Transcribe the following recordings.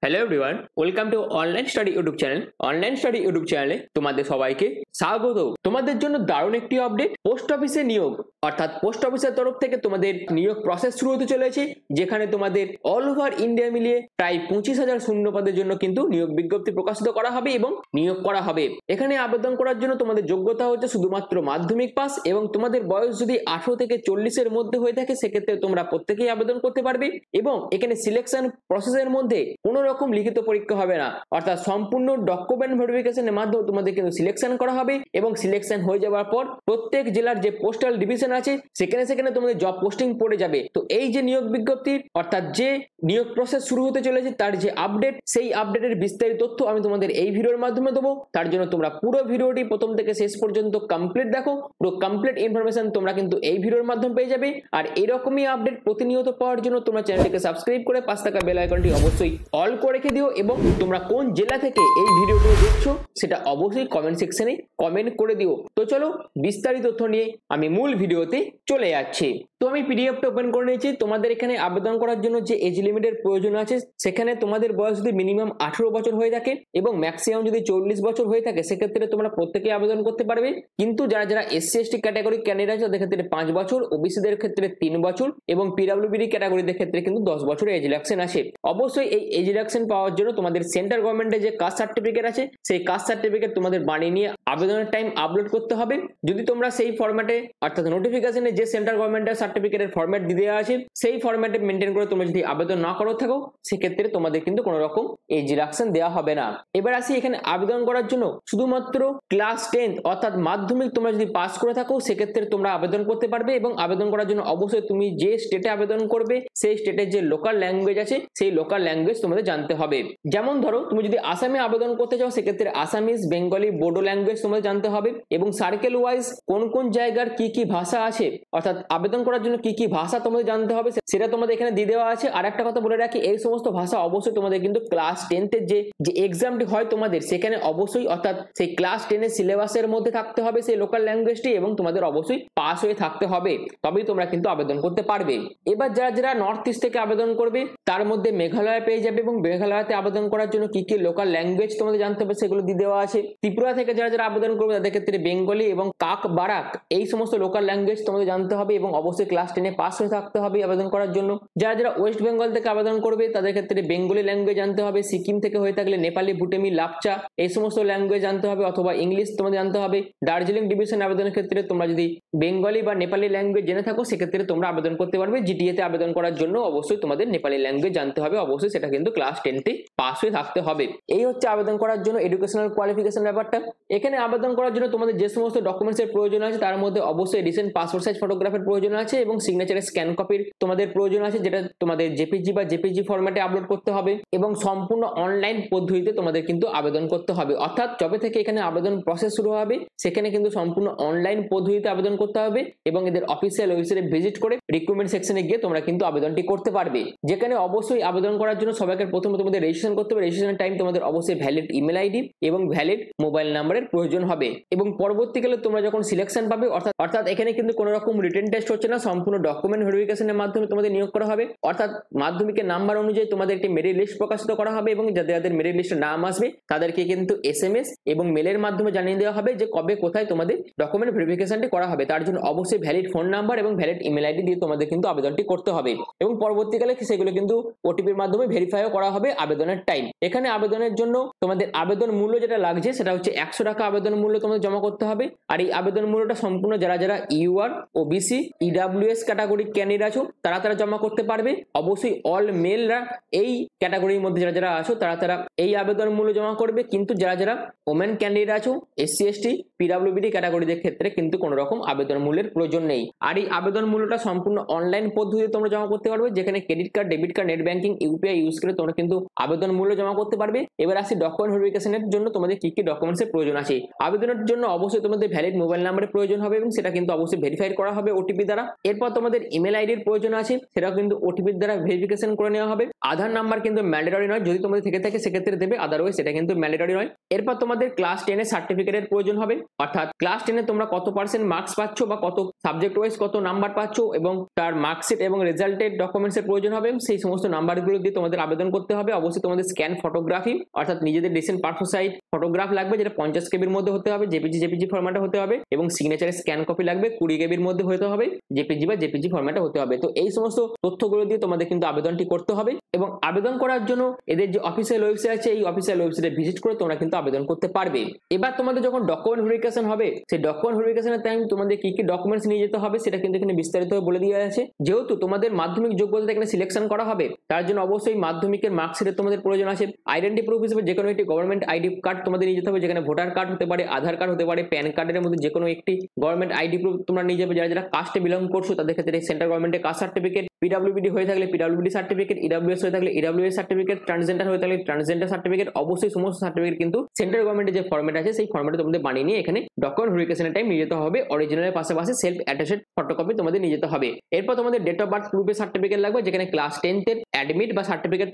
Hello everyone, welcome to online study YouTube channel. Online study YouTube চ্যানেলে তোমাদের সবাইকে স্বাগত। তোমাদের জন্য দারুণ একটি আপডেট, পোস্ট অফিসে নিয়োগ অর্থাৎ পোস্ট অফিসের তরফ থেকে তোমাদের নিয়োগ প্রসেস শুরু হতে চলেছে, যেখানে তোমাদের অল ওভার ইন্ডিয়া মিলিয়ে প্রায় 25,000 শূন্য পদের জন্য কিন্তু নিয়োগ বিজ্ঞপ্তি প্রকাশিত করা হবে এবং নিয়োগ করা হবে। এখানে আবেদন করার জন্য তোমাদের যোগ্যতা হচ্ছে শুধুমাত্র মাধ্যমিক পাস এবং তোমাদের বয়স যদি 18 থেকে 40-এর মধ্যে হয়ে থাকে সেক্ষেত্রে তোমরা প্রত্যেকেই আবেদন করতে পারবে। এবং এখানে সিলেকশন প্রসেসের মধ্যে কোনো রকম লিখিত পরীক্ষা হবে না, অর্থাৎ সম্পূর্ণ ডকুমেন্ট ভেরিফিকেশনের মাধ্যমে তোমাদের কিন্তু সিলেকশন করা হবে এবং সিলেকশন হয়ে যাওয়ার পর প্রত্যেক জেলার যে পোস্টাল ডিভিশন আছে সেখানে তোমাদের জব পোস্টিং পড়ে যাবে। তো এই যে নিয়োগ বিজ্ঞপ্তি অর্থাৎ যে নিয়োগ প্রসেস শুরু হতে চলেছে তার যে আপডেট, সেই আপডেটের বিস্তারিত তথ্য আমি তোমাদের এই ভিডিওর মাধ্যমে দেবো। তার জন্য তোমরা পুরো ভিডিওটি প্রথম থেকে শেষ পর্যন্ত কমপ্লিট দেখো, পুরো কমপ্লিট ইনফরমেশন তোমরা কিন্তু এই ভিডিওর মাধ্যমে পেয়ে যাবে। আর এরকমই আপডেট প্রতিনিয়ত পাওয়ার জন্য তোমরা চ্যানেলটিকে সাবস্ক্রাইব করে পাশে থাকা বেল আইকনটি অবশ্যই অল করে রেখে দিও এবং তোমরা কোন জেলা থেকে এই ভিডিওটি দেখছো সেটা অবশ্যই কমেন্ট সেকশনে কমেন্ট করে দিও। তো চলো বিস্তারিত তথ্য নিয়ে আমি মূল ভিডিওতে চলে যাচ্ছি। তো আমি পিডিএফটা ওপেন করে নিয়েছি। তোমাদের এখানে আবেদন করার জন্য যে এজ লিমিটের প্রয়োজন আছে সেখানে তোমাদের বয়স যদি মিনিমাম 18 বছর হয়ে থাকে এবং ম্যাক্সিমাম যদি 40 বছর হয়ে থাকে সেক্ষেত্রে তোমরা প্রত্যেকেই আবেদন করতে পারবে। কিন্তু যারা এসসি এসটি ক্যাটাগরি ক্যান্ডিডেট আছে তাদের ক্ষেত্রে 5 বছর, ওবিসিদের ক্ষেত্রে 3 বছর এবং পিডব্লিউডি ক্যাটাগরিদের ক্ষেত্রে কিন্তু 10 বছরের এজ রিল্যাক্সেশন আছে। অবশ্যই এই এজ রিল্যাক্সেশন পাওয়ার জন্য তোমাদের সেন্ট্রাল গভর্নমেন্টের যে কাস্ট সার্টিফিকেট আছে সেই কাস্ট সার্টিফিকেট তোমাদের বানিয়ে নিয়ে আবেদনের টাইম আপলোড করতে হবে। যদি তোমরা সেই ফরম্যাটে অর্থাৎ নোটিফিকেশনে যে সেন্ট্রাল গভর্নমেন্টের সার্টিফিকেটের ফরম্যাট দেওয়া আছে সেই ফরম্যাটে মেনটেন করে তোমরা যদি আবেদন না করো থাকো সেক্ষেত্রে তোমাদের কিন্তু কোনো রকম এজ রিল্যাক্সেশন দেওয়া হবে না। এবার আসি এখানে আবেদন করার জন্য শুধুমাত্র ক্লাস 10 অর্থাৎ মাধ্যমিক তোমরা যদি পাস করে থাকো সেক্ষেত্রে তোমরা আবেদন করতে পারবে। এবং আবেদন করার জন্য অবশ্যই তুমি যে স্টেটে আবেদন করবে সেই স্টেটের যে লোকাল ল্যাঙ্গুয়েজ আছে সেই লোকাল ল্যাঙ্গুয়েজ তোমাদের জানতে হবে। যেমন ধরো তুমি যদি আসামে আবেদন করতে চাও সেক্ষেত্রে আসামিজ, বেঙ্গলি, বোডো ল্যাঙ্গুয়েজ তোমাদের জানতে হবে এবং সার্কেল ওয়াইজ কোন কোন জায়গার কি কি ভাষা আছে অর্থাৎ আবেদন করার জন্য কি কি ভাষা তোমাদের জানতে হবে সেটা তোমাদের এখানে দিয়ে দেওয়া আছে। আর একটা কথা বলে রাখি, এই সমস্ত ভাষা অবশ্যই তোমাদের কিন্তু ক্লাস 10 এর যে এক্সামটি হয় তোমাদের সেখানে অবশ্যই অর্থাৎ সেই ক্লাস 10 এর সিলেবাসের মধ্যে থাকতে হবে সেই লোকাল ল্যাঙ্গুয়েজটি এবং তোমাদের অবশ্যই পাস হয়ে থাকতে হবে, তবেই তোমরা কিন্তু আবেদন করতে পারবে। এবার যারা নর্থ ইস্ট থেকে আবেদন করবে তার মধ্যে মেঘালয় পেয়ে যাবে এবং মেঘালয়তে আবেদন করার জন্য কি কি লোকাল ল্যাঙ্গুয়েজ তোমাদের জানতে হবে সেগুলো দিয়ে দেওয়া আছে। ত্রিপুরা থেকে যারা আবেদন করবে তাদের ক্ষেত্রে বেঙ্গলি এবং কাক বারাক এই সমস্ত লোকাল ল্যাঙ্গুয়েজ তোমাদের জানতে হবে এবং অবশ্যই ক্লাস 10 এ পাস হয়ে থাকতে হবে আবেদন করার জন্য। যারা ওয়েস্ট বেঙ্গল থেকে আবেদন করবে তাদের ক্ষেত্রে বেঙ্গলি ল্যাঙ্গুয়েজ জানতে হবে, সিকিম থেকে হয়ে থাকলে নেপালি, ভুটানি, লাপচা এই সমস্ত ল্যাঙ্গুয়েজ জানতে হবে অথবা ইংলিশ তোমাদের জানতে হবে। দার্জিলিং ডিভিশন আবেদনের ক্ষেত্রে তোমরা যদি বেঙ্গলি বা নেপালি ল্যাঙ্গুয়েজ জেনে থাকো সেক্ষেত্রে তোমরা আবেদন করতে পারবে। জিটিএতে আবেদন করার জন্য অবশ্যই তোমাদের নেপালি ল্যাঙ্গুয়েজ জানতে হবে, অবশ্যই সেটা কিন্তু ক্লাস 10 তে পাস হয়ে থাকতে হবে। এই হচ্ছে আবেদন করার জন্য এডুকেশনাল কোয়ালিফিকেশন ব্যাপারটা। এখানে আবেদন করার জন্য তোমাদের যে সমস্ত ডকুমেন্টস এর প্রয়োজন আছে তার মধ্যে অবশ্যই রিসেন্ট পাসপোর্ট সাইজ ফটোগ্রাফের প্রয়োজন আছে এবং সিগনেচারের স্ক্যান কপির তোমাদের প্রয়োজন আছে যেটা তোমাদের জেপিজি ফরম্যাটে আপলোড করতে হবে এবং সম্পূর্ণ অনলাইন পদ্ধতিতে তোমাদের কিন্তু আবেদন করতে হবে। অর্থাৎ যবে থেকে এখানে আবেদন প্রসেস শুরু হবে সেখানে কিন্তু সম্পূর্ণ অনলাইন পদ্ধতিতে আবেদন করতে হবে এবং এদের অফিসিয়াল ওয়েবসাইটে ভিজিট করে রিক্রুটমেন্ট সেকশনে গিয়ে তোমরা কিন্তু আবেদনটি করতে পারবে। যেখানে অবশ্যই আবেদন করার জন্য সবাইকে প্রথমে তোমাদের রেজিস্ট্রেশন করতে হবে। রেজিস্ট্রেশনের টাইম তোমাদের অবশ্যই ভ্যালিড ইমেল আইডি এবং ভ্যালিড মোবাইল নাম্বারের প্রয়োজন হবে এবং পরবর্তীকালে তোমরা যখন সিলেকশন পাবে অর্থাৎ এখানে কিন্তু কোনো রকম রিটেন টেস্ট হচ্ছে না, সম্পূর্ণ ডকুমেন্ট ভেরিফিকেশনের মাধ্যমে তোমাদের নিয়োগ করা হবে। অর্থাৎ মাধ্যমিকের নাম্বার অনুযায়ী তোমাদের একটি মেরিট লিস্ট প্রকাশিত করা হবে এবং যাদের মেরিট লিস্টে নাম আসবে তাদেরকে কিন্তু এসএমএস এবং মেলের মাধ্যমে জানিয়ে দেওয়া হবে যে কবে কোথায় তোমাদের ডকুমেন্ট ভেরিফিকেশনটি করা হবে। তার জন্য অবশ্যই ভ্যালিড ফোন নাম্বার এবং ভ্যালিড ইমেল আইডি দিয়ে তোমাদের কিন্তু আবেদনটি করতে হবে এবং পরবর্তীকালে সেগুলো কিন্তু ওটিপির মাধ্যমে ভেরিফাইও করা হবে আবেদনের টাইম। এখানে আবেদনের জন্য তোমাদের আবেদন মূল্য যেটা লাগছে সেটা হচ্ছে 100 টাকা আবেদন মূল্য তোমাদের জমা করতে হবে। আর এই আবেদন মূল্যটা সম্পূর্ণ যারা UR, OBC, EWS category candidate আছো তারা জমা করতে পারবে। অবশ্যই অল মেলরা এই ক্যাটাগরির মধ্যে যারা আছো তারা এই আবেদন মূল্য জমা করবে। কিন্তু যারা ওমেন ক্যান্ডিডেট আছো, এসসি এসটি, পিডব্লিউডি ক্যাটাগরিদের ক্ষেত্রে কিন্তু কোনো রকম আবেদন মূল্যের প্রয়োজন নেই। আর এই আবেদন মূল্যটা সম্পূর্ণ অনলাইন পদ্ধতিতে তোমরা জমা করতে পারবে, যেখানে credit card, debit card, net banking, UPI use করে তোমরা কিন্তু আবেদন মূল্য জমা করতে পারবে। এবার আসি ডকুমেন্ট ভেরিফিকেশনের জন্য তোমাদের কি কি ডকুমেন্টস এর প্রয়োজন আছে। আবেদনের জন্য অবশ্যই তোমাদের ভ্যালিড মোবাইল নাম্বারের প্রয়োজন হবে এবং সেটা কিন্তু অবশ্যই ভেরিফাই করা হবে ওটিপি দ্বারা। এরপর তোমাদের ইমেল আইডির প্রয়োজন আছে, সেটাও কিন্তু ওটিপি দ্বারা ভেরিফিকেশন করে নেওয়া হবে। আধার নাম্বার কিন্তু ম্যান্ডেটরি নয়, যদি তোমাদের থেকে থাকে সেক্ষেত্রে দেবে, আদারওয়াইজ সেটা কিন্তু ম্যান্ডেটরি নয়। এরপর তোমাদের ক্লাস 10 এর সার্টিফিকেটের প্রয়োজন হবে, অর্থাৎ ক্লাস 10 এ তোমরা কত পার্সেন্ট মার্কস পাচ্ছ বা কত সাবজেক্ট ওয়াইজ কত নাম্বার পাচ্ছ এবং তার মার্কশিট এবং রেজাল্টের ডকুমেন্টস এর প্রয়োজন হবে। সেই সমস্ত নাম্বারগুলো দিয়ে তোমাদের আবেদন করতে হবে। হবে অবশ্যই তোমাদের স্ক্যান ফটোগ্রাফি অর্থাৎ নিজেদের রিসেন্ট পাসপোর্ট সাইজ ফটোগ্রাফ লাগবে, যেটা 50 কেবির মধ্যে হতে হবে, জেপিজি ফরম্যাটে হতে হবে, এবং সিগনেচারের স্ক্যান কপি লাগবে 20 কেবির মধ্যে হতে হবে, জেপিজি ফরম্যাটে হতে হবে। তো এই সমস্ত তথ্যগুলো দিয়ে তোমাদের কিন্তু আবেদনটি করতে হবে, এবং আবেদন করার জন্য এদের যে অফিসিয়াল ওয়েবসাইট আছে এই অফিসিয়াল ওয়েবসাইটে ভিজিট করে তোমরা কিন্তু আবেদন করতে পারবে। এবার তোমাদের যখন ডকুমেন্ট ভেরিফিকেশন হবে, সেই ডকুমেন্ট ভেরিফিকেশনের টাইম তোমাদের কি কি ডকুমেন্টস নিয়ে যেতে হবে সেটা কিন্তু এখানে বিস্তারিতভাবে বলে দেওয়া আছে। যেহেতু তোমাদের মাধ্যমিক যোগ্যতা এখানে সিলেকশন করা হবে, তার জন্য অবশ্যই মাধ্যমিকের মার্কশিটের তোমাদের প্রয়োজন আছে। আইডেন্টি প্রুফ হিসেবে যে কোনো একটি গভর্নমেন্ট আইডি কার্ড তোমাদের নিয়ে যেতে হবে, যেখানে ভোটার কার্ড হতে পারে, আধার কার্ড হতে পারে, প্যান কার্ডের মধ্যে যে কোনো একটি গভর্নমেন্ট আইডি প্রুফ তোমরা নিয়ে যাবে। যারা যারা কাস্টে বিলং করছো তাদের ক্ষেত্রে সেন্ট্রাল গভর্নমেন্টের কাস্ট সার্টিফিকেট, পিডব্লিউডি হয়ে থাকলে পিডব্লিউডি সার্টিফিকেট, ইডব্লিউএস হয়ে থাকলে ইডব্লিউএস সার্টিফিকেট, ট্রান্সজেন্ডার হয়ে থাকলে ট্রান্সজেন্ডার সার্টিফিকেট, অবশ্যই সমস্ত সার্টিফিকেট কিন্তু সেন্ট্রাল গভর্নমেন্টের যে ফরম্যাট আছে সেই ফরম্যাটে তোমাদের বানিয়ে নিয়ে এখানে ডকুমেন্ট ভেরিফিকেশনের টাইম নিয়ে যেতে হবে। অরিজিনালের পাশাপাশি সেলফ অ্যাটাচড ফটোকপি তোমাদের নিয়ে যেতে হবে। এরপর তোমাদের ডেট অফ বার্থ প্রুফের সার্টিফিকেট লাগবে, যেখানে ক্লাস 10 এর অ্যাডমিট বা সার্টিফিকেট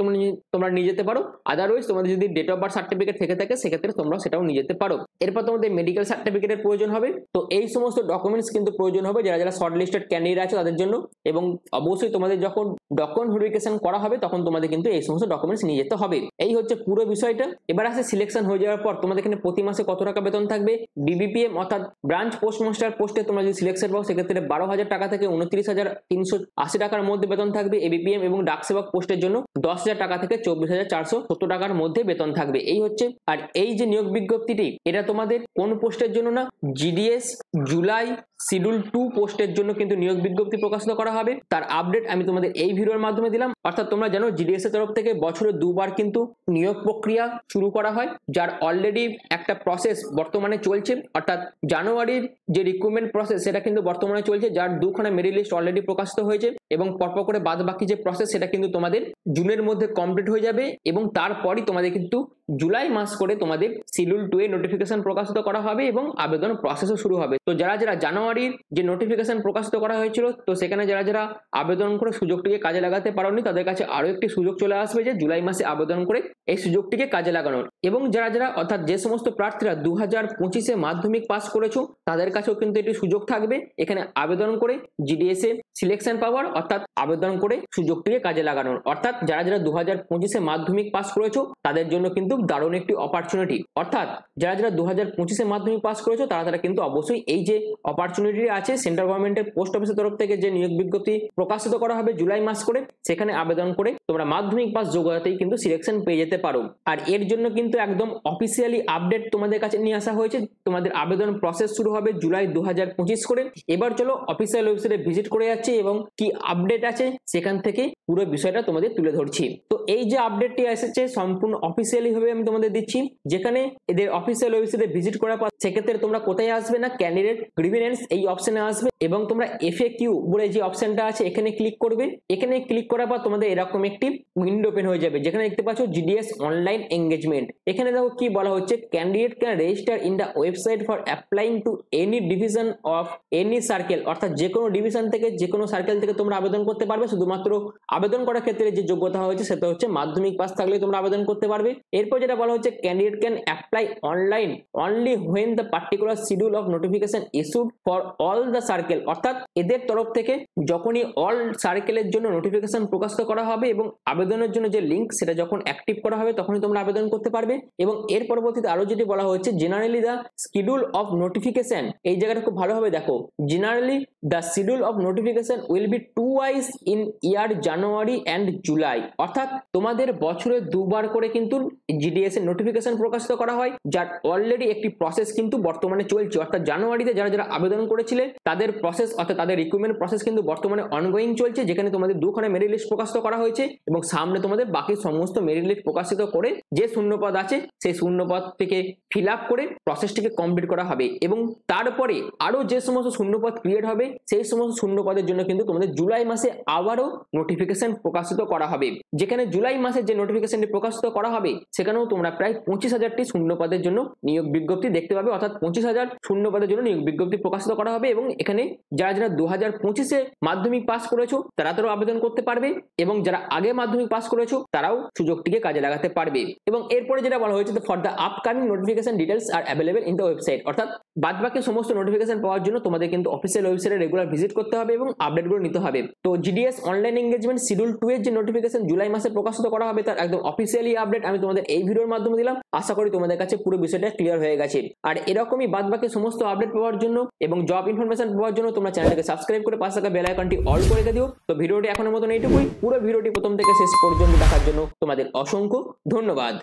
তোমরা নিয়ে যেতে পারো। আদারওয়াইজ তোমাদের যদি ডেট অফ বার্থ সার্টিফিকেট থেকে থাকে সেক্ষেত্রে তোমরা সেটাও নিয়ে যেতে পারো। এরপর তোমাদের মেডিকেল সার্টিফিকেটের প্রয়োজন হবে। তো এই সমস্ত ডকুমেন্টস কিন্তু প্রয়োজন হবে যারা যারা শর্ট লিস্টেড ক্যান্ডিডেট আছে তাদের জন্য, এবং অবশ্যই তোমাদের যখন ডকুমেন্ট ভেরিফিকেশন করা হবে তখন তোমাদের কিন্তু এই সমস্ত ডকুমেন্টস নিয়ে যেতে হবে। এই হচ্ছে পুরো বিষয়টা। এবার আসে সিলেকশন হয়ে যাওয়ার পর তোমাদের এখানে প্রতি মাসে কত টাকা বেতন থাকবে। বিবিপিএম অর্থাৎ ব্রাঞ্চ পোস্টমাস্টার পোস্টে তোমরা যদি সিলেকশন পাও সেক্ষেত্রে 12,000 টাকা থেকে 29,380 টাকার মধ্যে বেতন থাকবে। এবিপিএম এবং ডাক সেবক পোস্টের জন্য 10,000 টাকা থেকে 24,470 টাকার মধ্যে বেতন থাকবে। এই হচ্ছে। আর এই যে নিয়োগ বিজ্ঞপ্তিটি এটা তোমাদের কোন পোস্টের জন্য না, জিডিএস জুলাই শিডিউল 2 পোস্টের জন্য কিন্তু নিয়োগ বিজ্ঞপ্তি প্রকাশিত করা হবে। তার আপডেট আমি তোমাদের এই ভিডিওর মাধ্যমে দিলাম। অর্থাৎ তোমরা জানো জিডিএস এর তরফ থেকে বছরে 2 বার কিন্তু নিয়োগ প্রক্রিয়া শুরু করা হয়, যার অলরেডি একটা প্রসেস বর্তমানে চলছে। অর্থাৎ জানুয়ারির যে রিক্রুটমেন্ট প্রসেস সেটা কিন্তু বর্তমানে চলছে, যার 2খানা মেরিট লিস্ট অলরেডি প্রকাশিত হয়েছে, এবং পরপর করে বাদ বাকি যে প্রসেস সেটা কিন্তু তোমাদের জুনের মধ্যে কমপ্লিট হয়ে যাবে, এবং তারপরই তোমাদের কিন্তু জুলাই মাস করে তোমাদের শিডিউল 2 এর নোটিফিকেশন প্রকাশিত করা হবে এবং আবেদন প্রসেসও শুরু হবে। তো যারা যারা জানুয়ারির যে নোটিফিকেশন প্রকাশিত করা হয়েছিল তো সেখানে যারা যারা আবেদন করে সুযোগটিকে কাজে লাগাতে পারোনি তাদের কাছে আরো একটি সুযোগ চলে আসবে যে জুলাই মাসে আবেদন করে এই সুযোগটিকে কাজে লাগানোর। এবং যারা যারা অর্থাৎ যে সমস্ত প্রার্থীরা 2025-এ মাধ্যমিক পাস করেছো তাদের কাছেও কিন্তু একটি সুযোগ থাকবে এখানে আবেদন করে জিডিএস এ সিলেকশন পাওয়ার, অর্থাৎ আবেদন করে সুযোগটিকে কাজে লাগানোর। অর্থাৎ যারা যারা 2025-এ মাধ্যমিক পাস করেছো তাদের জন্য কিন্তু দারুণ একটি অপরচুনিটি। অর্থাৎ যারা যারা 2025-এ মাধ্যমিক পাস করেছো তারা কিন্তু অবশ্যই এই যে অপরচুনিটি আছে সেন্ট্রাল গভর্নমেন্টের পোস্ট অফিসের তরফ থেকে যে নিয়োগ বিজ্ঞপ্তি প্রকাশিত করা হবে জুলাই মাস করে, সেখানে আবেদন করে তোমরা মাধ্যমিক পাস যোগ্যতাতেই কিন্তু সিলেকশন পেয়ে যেতে পারো। আর এর জন্য কিন্তু একদম অফিসিয়ালি আপডেট তোমাদের কাছে নিয়ে আসা হয়েছে। তোমাদের আবেদন প্রসেস শুরু হবে জুলাই 2025 করে। এবার চলো অফিসিয়াল ওয়েবসাইটে ভিজিট করে যাচ্ছি এবং কি আপডেট আছে সেখান থেকে পুরো বিষয়টা তোমাদের তুলে ধরছি। তো এই যে আপডেটটি এসেছে সম্পূর্ণ অফিসিয়ালি ভাবে আমি তোমাদের দিচ্ছি, যেখানে এদের অফিসিয়াল ওয়েবসাইটে ভিজিট করার পর সেক্ষেত্রে তোমরা কোথায় আসবে না, ক্যান্ডিডেট গ্রিভেন্স এই অপশনে আসবে এবং তোমরা এফএকিউ বলে যে অপশনটা আছে এখানে ক্লিক করবে। এখানে ক্লিক করার পর তোমাদের এরকম একটি উইন্ডো ওপেন হয়ে যাবে, যেখানে দেখতে পাচ্ছ জিডিএস অনলাইন এঙ্গেজমেন্ট। এখানে দেখো কি বলা হচ্ছে, candidate can register in the website for applying to any division of any circle. অর্থাৎ যে কোনো ডিভিশন থেকে যে কোনো সার্কেল থেকে তোমরা আবেদন করতে পারবে। শুধুমাত্র আবেদন করার ক্ষেত্রে যে যোগ্যতা হয়েছে সেটা হচ্ছে মাধ্যমিক পাস থাকলে তোমরা আবেদন করতে পারবে। এরপর যেটা বলা হচ্ছে, candidate can apply online only when the particular schedule of notification issued for all the circle. অর্থাৎ এদের তরফ থেকে যখনই অল সার্কেলের জন্য নোটিফিকেশন প্রকাশিত করা হবে এবং আবেদনের জন্য যে লিঙ্ক সেটা যখন অ্যাক্টিভ করা হবে তখনই তোমরা আবেদন করতে পারবে। এবং এর পরবর্তীতে আরো যেটি বলা হচ্ছে, generally the schedule of notification, এই জায়গাটা খুব ভালোভাবে দেখো, generally the schedule of notification will be twice in year January and July. অর্থাৎ তোমাদের বছরে 2 বার করে কিন্তু জিডিএস এর নোটিফিকেশন প্রকাশিত করা হয়, যার অলরেডি একটি প্রসেস কিন্তু বর্তমানে চলছে। অর্থাৎ জানুয়ারিতে যারা যারা আবেদন করেছিলে তাদের প্রসেস অর্থাৎ তাদের রিক্রুটমেন্ট প্রসেস কিন্তু বর্তমানে অনগোয়িং চলছে, যেখানে তোমাদের 2খানা মেরিট লিস্ট প্রকাশিত করা হয়েছে এবং সামনে তোমাদের বাকি সমস্ত মেরিট লিস্ট প্রকাশিত করে যে শূন্যপদ আছে সেই শূন্যপদ থেকে ফিল আপ করে প্রসেসটিকে কমপ্লিট করা হবে। এবং তারপরে আরো যে সমস্ত শূন্যপদ ক্রিয়েট হবে সেই সমস্ত শূন্যপদের জন্য কিন্তু তোমাদের জুলাই মাসে আবারও নোটিফিকেশন প্রকাশিত করা হবে, যেখানে জুলাই মাসে যে নোটিফিকেশনটি প্রকাশিত করা হবে সেখানেও তোমরা প্রায় 25,000টি শূন্যপদের জন্য নিয়োগ বিজ্ঞপ্তি দেখতে পাবে। অর্থাৎ 25,000 শূন্যপদের জন্য নিয়োগ বিজ্ঞপ্তি প্রকাশিত করা হবে এবং এখানে যারা যারা 2025-এ মাধ্যমিক পাস করেছো তারা তো আবেদন করতে পারবে এবং যারা আগে মাধ্যমিক পাস করেছো তারাও সুযোগটিকে কাজে লাগাতে পারবে। এবং এরপরে যেটা বলা হয়েছে, for the upcoming notification details R available in the website. অর্থাৎ বাদবাকি সমস্ত নোটিফিকেশন পাওয়ার জন্য তোমাদের কিন্তু অফিসিয়াল ওয়েবসাইটে রেগুলার ভিজিট করতে হবে এবং আপডেটগুলো নিতে হবে। তো জিডিএস অনলাইন এঙ্গেজমেন্ট শিডিউল 2 এর যে নোটিফিকেশন জুলাই মাসে প্রকাশিত করা হবে তার একদম অফিসিয়ালি আপডেট আমি তোমাদের এই ভিডিওর মাধ্যমে দিলাম। আশা করি তোমাদের কাছে পুরো বিষয়টা ক্লিয়ার হয়ে গেছে। আর এরকমই বাদবাকি সমস্ত আপডেট পাওয়ার জন্য এবং জব ইনফরমেশন পাওয়ার জন্য তোমরা চ্যানেলটাকে সাবস্ক্রাইব করে পাশে থাকা বেল আইকনটি অল করে দিও। তো ভিডিওটি এখনের মতন এইটুকুই। পুরো ভিডিওটি প্রথম থেকে শেষ পর্যন্ত দেখার জন্য তোমাদের অসংখ্য ধন্যবাদ।